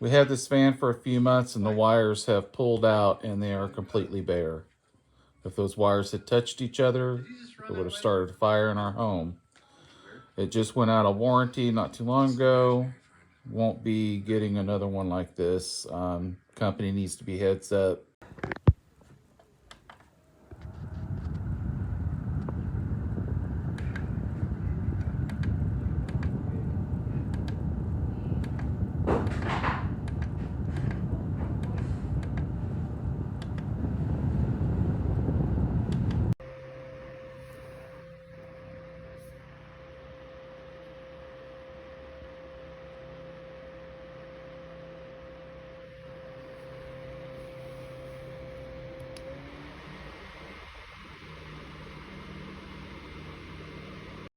We had this fan for a few months and the wires have pulled out and they are completely bare. If those wires had touched each other, it would have started a fire in our home. It just went out of warranty not too long ago. Won't be getting another one like this. Company needs to be heads up